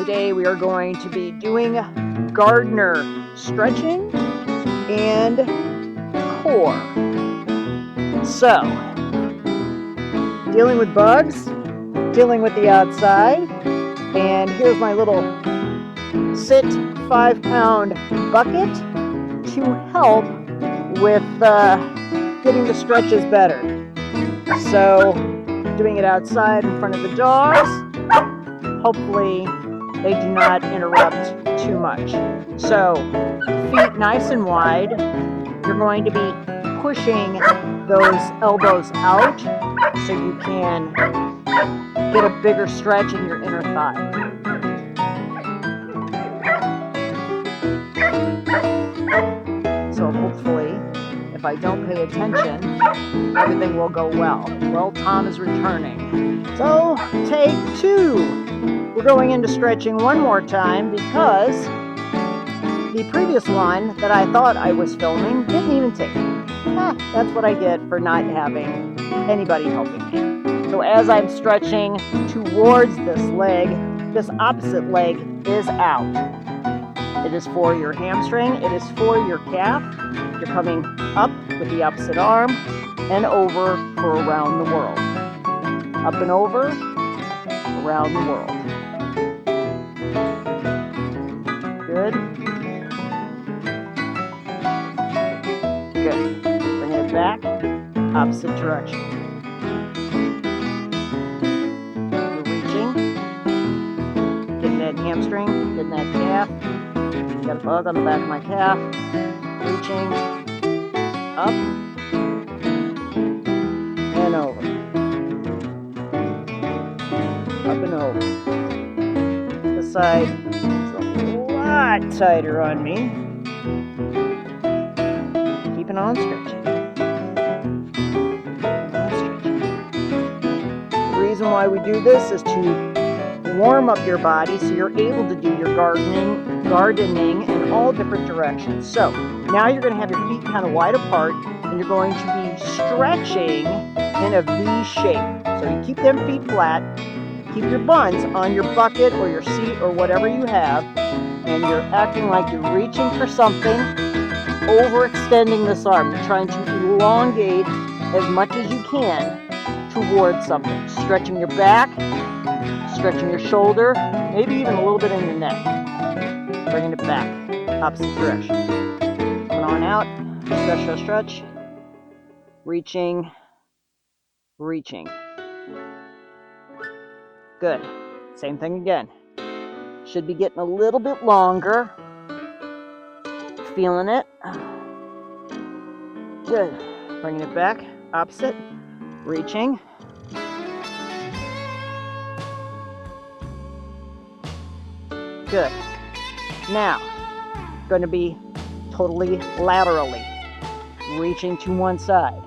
Today we are going to be doing gardener stretching and core. So, dealing with bugs, dealing with the outside, and here's my little sit 5-pound bucket to help with getting the stretches better. So, doing it outside in front of the dogs. Hopefully they do not interrupt too much. So, feet nice and wide. You're going to be pushing those elbows out so you can get a bigger stretch in your inner thigh. So hopefully, if I don't pay attention, everything will go well. Well, Tom is returning. So, take 2. We're going into stretching one more time because the previous one that I thought I was filming didn't even take. That's what I get for not having anybody helping me. So as I'm stretching towards this leg, this opposite leg is out. It is for your hamstring, it is for your calf. You're coming up with the opposite arm and over for around the world. Up and over, around the world. Good. Good. Bring it back, opposite direction. You're reaching, getting that hamstring, getting that calf. Got a bug on the back of my calf. Reaching, up, and over. Up and over. This side is a lot tighter on me. Keeping on stretching. The reason why we do this is to warm up your body so you're able to do your gardening in all different directions. So now you're going to have your feet kind of wide apart and you're going to be stretching in a V shape. So you keep them feet flat, keep your buns on your bucket or your seat or whatever you have, and you're acting like you're reaching for something, overextending this arm. You're trying to elongate as much as you can towards something. Stretching your back, stretching your shoulder, maybe even a little bit in your neck. Bringing it back, opposite direction. Coming on out, stretch, stretch, stretch. Reaching, reaching. Good. Same thing again. Should be getting a little bit longer. Feeling it. Good. Bringing it back, opposite. Reaching. Good. Now, going to be totally laterally, reaching to one side.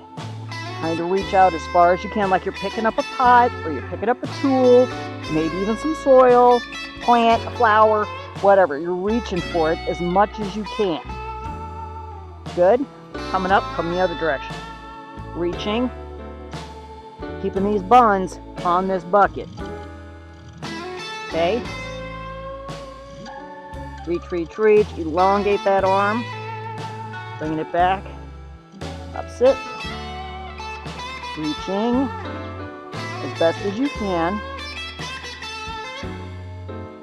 Trying to reach out as far as you can, like you're picking up a pot, or you're picking up a tool, maybe even some soil, plant, a flower, whatever. You're reaching for it as much as you can. Good. Coming up from the other direction. Reaching. Keeping these buns on this bucket. Okay. Reach, reach, reach. Elongate that arm. Bringing it back. Opposite. Reaching as best as you can.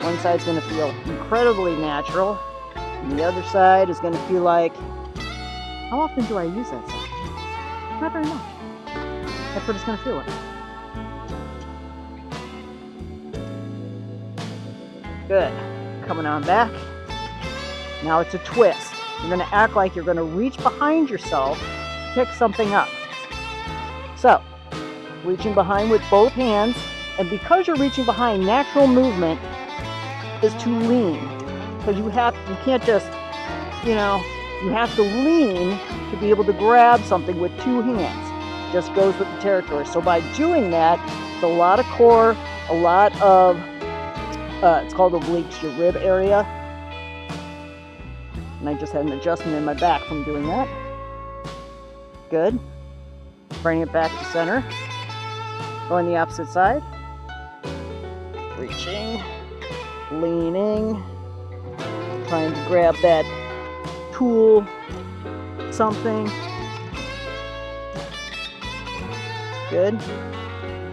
One side's going to feel incredibly natural. And the other side is going to feel like, how often do I use that side? Not very much. That's what it's going to feel like. Good. Coming on back. Now it's a twist. You're going to act like you're going to reach behind yourself to pick something up. So, reaching behind with both hands, and because you're reaching behind, natural movement is to lean. Because you can't just, you have to lean to be able to grab something with 2 hands. Just goes with the territory. So by doing that, it's a lot of core, a lot of, it's called obliques, your rib area. And I just had an adjustment in my back from doing that. Good. Bring it back to center. Going the opposite side. Reaching. leaning, trying to grab that tool, something. Good.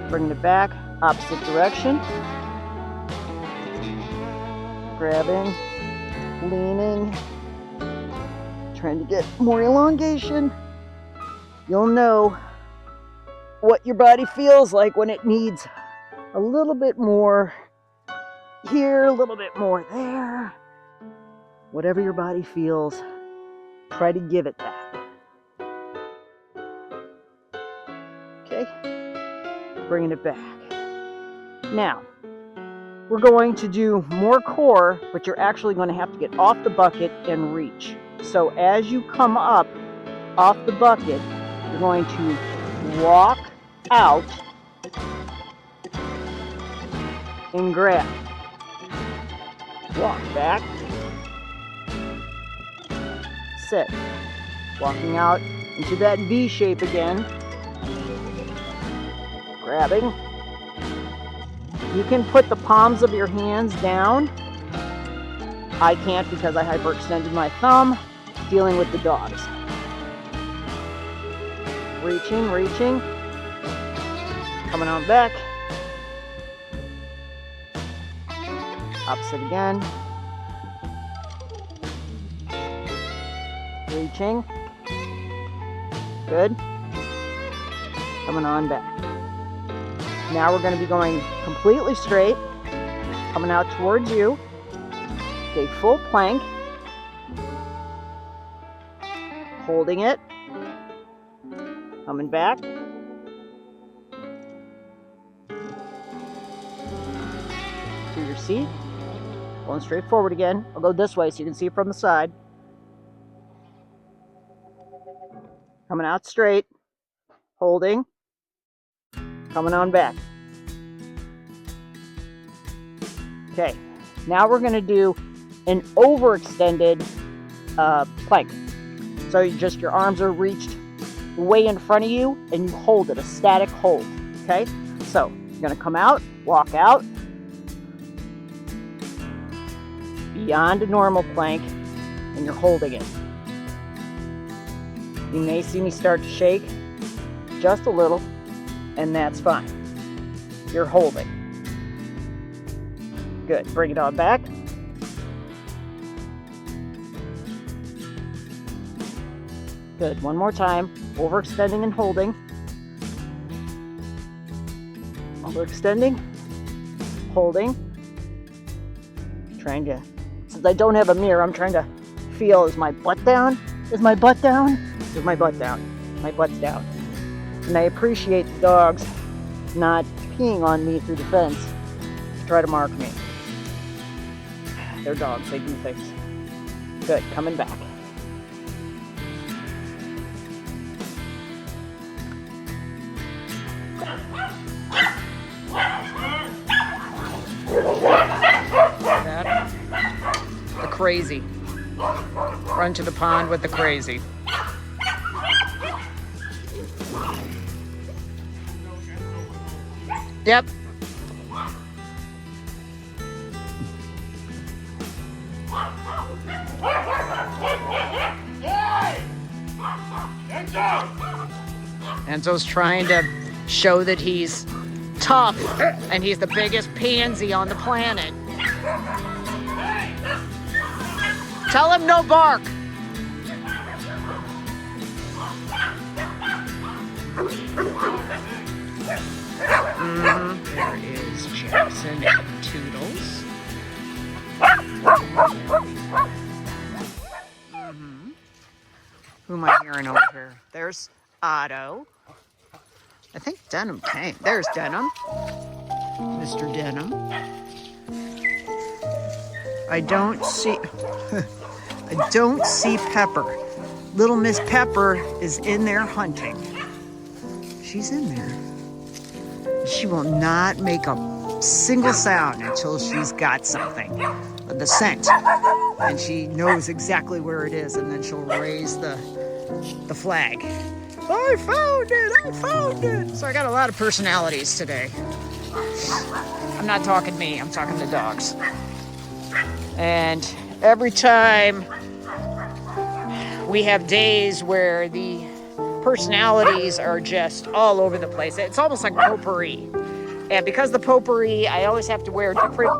Bringing it back, opposite direction. Grabbing, leaning, trying to get more elongation. You'll know what your body feels like when it needs a little bit more here, a little bit more there. Whatever your body feels, try to give it that. Okay, bringing it back. Now, we're going to do more core, but you're actually going to have to get off the bucket and reach. So as you come up off the bucket, you're going to walk out and grab. Walk back. Sit. Walking out into that V shape again. Grabbing. You can put the palms of your hands down. I can't because I hyperextended my thumb, dealing with the dogs. Reaching, reaching. Coming on back. Opposite again. Reaching. Good. Coming on back. Now we're going to be going completely straight, coming out towards you. Okay, full plank. Holding it. Coming back. To your seat. Going straight forward again. I'll go this way so you can see it from the side. Coming out straight. Holding. Coming on back. Okay, now we're going to do an overextended plank. So your arms are reached way in front of you and you hold it, a static hold. Okay, so you're going to come out, walk out, beyond a normal plank, and you're holding it. You may see me start to shake just a little, and that's fine. You're holding. Good. Bring it on back. Good. One more time. Overextending and holding. Overextending. Holding. Trying to, since I don't have a mirror, I'm trying to feel, is my butt down? Is my butt down? Is my butt down? My butt's down. And I appreciate the dogs not peeing on me through the fence to try to mark me. They're dogs, they do things. Good, coming back. That, the crazy. Run to the pond with the crazy. Yep. Enzo's trying to show that he's tough and he's the biggest pansy on the planet. Tell him no bark. There is Jackson and Toodles. Who am I hearing over here? There's Otto. I think Denim came. There's Denim. Mr. Denim. I don't see Pepper. Little Miss Pepper is in there hunting. She's in there. She will not make a single sound until she's got something, the scent, and she knows exactly where it is, and then she'll raise the flag. I found it! I found it! So I got a lot of personalities today. I'm not talking me, I'm talking the dogs. And every time we have days where the personalities are just all over the place. It's almost like potpourri. And because the potpourri, I always have to wear different...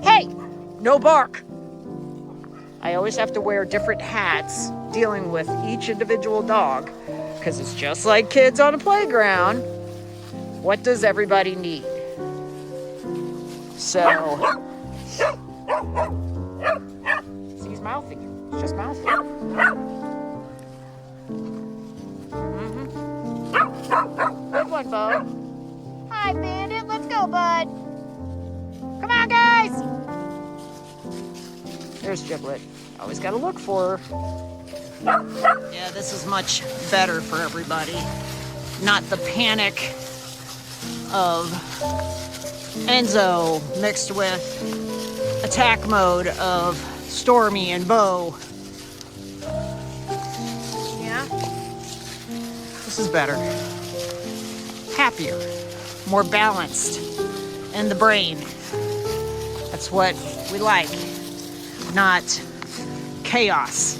Hey! No bark! I always have to wear different hats dealing with each individual dog, because it's just like kids on a playground. What does everybody need? So... See, he's mouthing. He's just mouthing. Good one, Bo. Hi, Bandit. Let's go, bud. Come on, guys. There's Giblet. Always got to look for her. Yeah, this is much better for everybody. Not the panic of Enzo mixed with attack mode of Stormy and Bo. Yeah. This is better. Happier, more balanced in the brain. That's what we like, not chaos.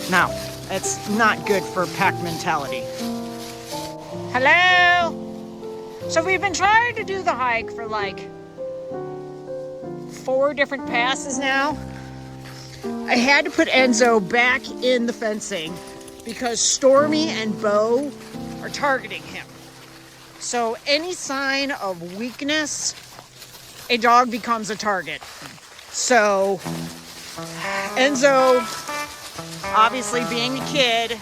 No, it's not good for pack mentality. Hello. So we've been trying to do the hike for like 4 different passes now. I had to put Enzo back in the fencing because Stormy and Bo are targeting him. So any sign of weakness, a dog becomes a target. So Enzo, obviously being a kid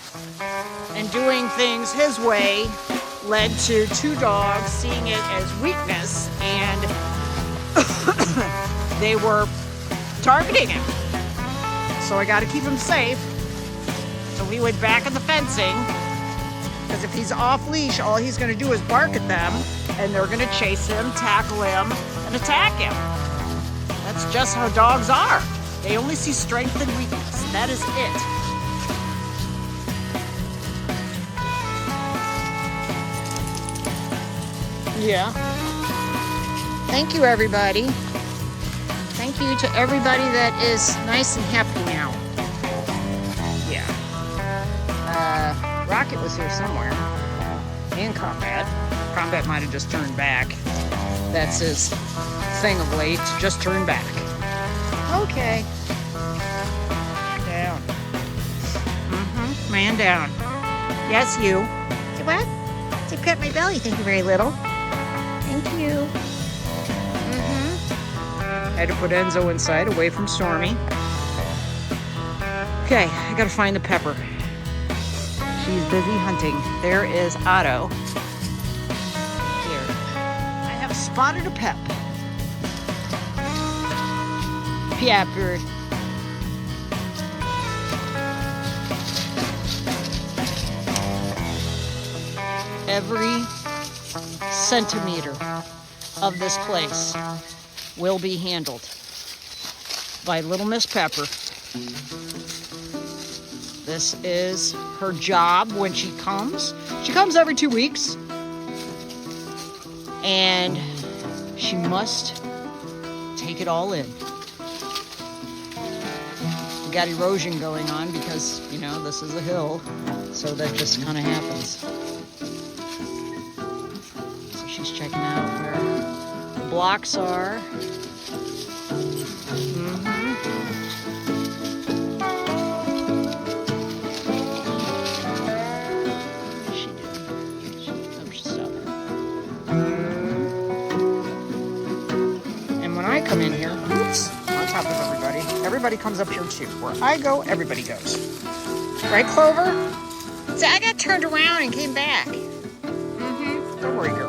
and doing things his way, led to 2 dogs seeing it as weakness, and they were targeting him. So I got to keep him safe. So we went back in the fencing. Because if he's off leash, all he's going to do is bark at them, and they're going to chase him, tackle him, and attack him. That's just how dogs are. They only see strength and weakness. That is it. Yeah. Thank you, everybody. Thank you to everybody that is nice and happy now. Yeah. Rocket was here somewhere. And Combat. Combat might have just turned back. That's his thing of late. Just turn back. Okay. Down. Man down. Yes, you. Say what? Say pet my belly. Thank you very little. Thank you. Had to put Enzo inside, away from Stormy. Okay, I gotta find the pepper. She's busy hunting. There is Otto. Here. I have spotted a pep. Pepper. Every centimeter of this place will be handled by Little Miss Pepper. This is her job when she comes. She comes every 2 weeks. And she must take it all in. We got erosion going on because, you know, this is a hill. So that just kind of happens. So she's checking out where the blocks are. Come in here, oops, on top of everybody. Everybody comes up here too. Where I go, everybody goes. Right, Clover? See, I got turned around and came back. Don't worry, girl.